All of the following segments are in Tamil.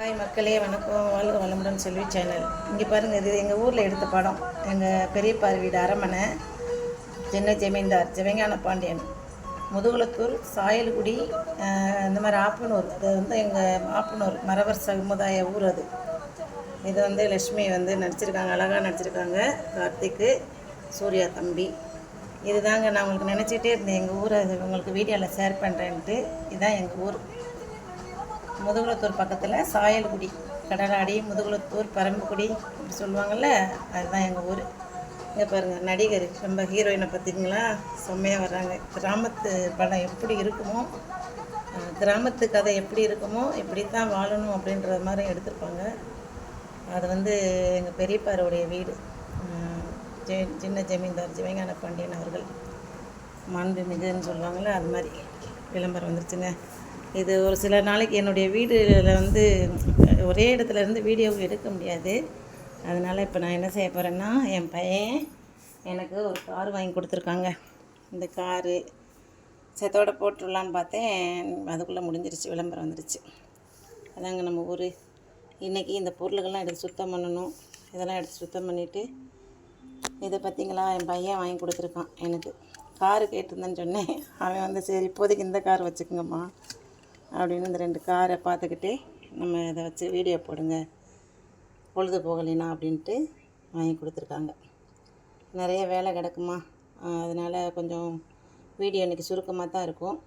ஹாய் மக்களே, வணக்கம். வாழ்க வளமுடன் செல்வி சேனல். இங்கே பாருங்கள், இது எங்கள் ஊரில் எடுத்த படம். எங்கள் பெரியப்பா வீடு அரமனை, சென்னை ஜமீன்தார் ஜெவஞான பாண்டியன், முதுகுளத்தூர், சாயல்குடி, இந்த மாதிரி ஆப்பனூர். அது வந்து எங்கள் ஆப்பனூர் மறவர் சமுதாய ஊர். அது இது வந்து லக்ஷ்மி வந்து நடிச்சிருக்காங்க, அழகாக நடிச்சிருக்காங்க. கார்த்திக்கு, சூர்யா தம்பி. இதுதாங்க நான் உங்களுக்கு நினச்சிட்டே இருந்தேன், எங்கள் ஊரை உங்களுக்கு வீடியோவில் ஷேர் பண்ணுறேன்ட்டு. இதுதான் எங்கள் ஊர், முதுகுளத்தூர் பக்கத்தில் சாயல்குடி, கடலாடி, முதுகுளத்தூர், பரம்புக்குடி இப்படி சொல்லுவாங்கள்ல, அதுதான் எங்கள் ஊர். இங்கே பாருங்கள், நடிகர் ரொம்ப ஹீரோயினை பார்த்திங்களா, செம்மையாக வர்றாங்க. கிராமத்து படம் எப்படி இருக்குமோ, கிராமத்து கதை எப்படி இருக்குமோ இப்படி தான் வாழணும் அப்படின்ற மாதிரி எடுத்திருப்பாங்க. அது வந்து எங்கள் பெரியப்பாருடைய வீடு, சின்ன ஜமீன்தார் ஜெவஞான பாண்டியன் அவர்கள் மாண்புமிகுன்னு சொல்லுவாங்கள்ல, அது மாதிரி விளம்பரம் வந்துருச்சுங்க. இது ஒரு சில நாளைக்கு என்னுடைய வீடில் வந்து ஒரே இடத்துல இருந்து வீடியோ எடுக்க முடியாது. அதனால் இப்போ நான் என்ன செய்ய போகிறேன்னா, என் பையன் எனக்கு ஒரு கார் வாங்கி கொடுத்துருக்காங்க. இந்த காரு செத்தோட போட்டுடலான்னு பார்த்தேன், அதுக்குள்ளே முடிஞ்சிருச்சு, விளம்பரம் வந்துருச்சு. அதாங்க நம்ம ஊர். இன்றைக்கி இந்த பொருளுக்கெல்லாம் எடுத்து சுத்தம் பண்ணணும். இதெல்லாம் எடுத்து சுத்தம் பண்ணிவிட்டு, இதை பார்த்திங்களா, என் பையன் வாங்கி கொடுத்துருக்கான் எனக்கு. காரு கேட்டிருந்தேன்னு சொன்னேன். அவன் வந்து சரி இப்போதைக்கு இந்த கார் வச்சுக்கோங்கம்மா அப்படின்னு இந்த 2 காரை பார்த்துக்கிட்டே நம்ம இதை வச்சு வீடியோ போடுங்க, பொழுது போகலைனா அப்படின்ட்டு வாங்கி கொடுத்துருக்காங்க. நிறைய வேலை கிடக்குமா, அதனால் கொஞ்சம் வீடியோ இன்றைக்கி சுருக்கமாக தான் இருக்கும்.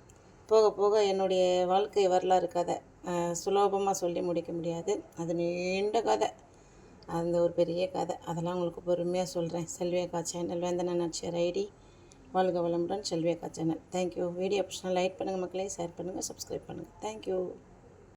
போக போக என்னுடைய வாழ்க்கை வரலாறு கதை சுலபமாக சொல்லி முடிக்க முடியாது. அது நீண்ட கதை, அந்த ஒரு பெரிய கதை. அதெல்லாம் உங்களுக்கு பொறுமையாக சொல்கிறேன். செல்வியக்கா சேனல், வேந்தன நாச்சியார் ஐடி. வாழ்க வளமுடன் செல்வியக்கா சேனல். தேங்க்யூ. வீடியோ பிடிச்சினா லைக் பண்ணுங்கள் மக்களே, ஷேர் பண்ணுங்கள், சப்ஸ்கிரைப் பண்ணுங்கள். தேங்க்யூ.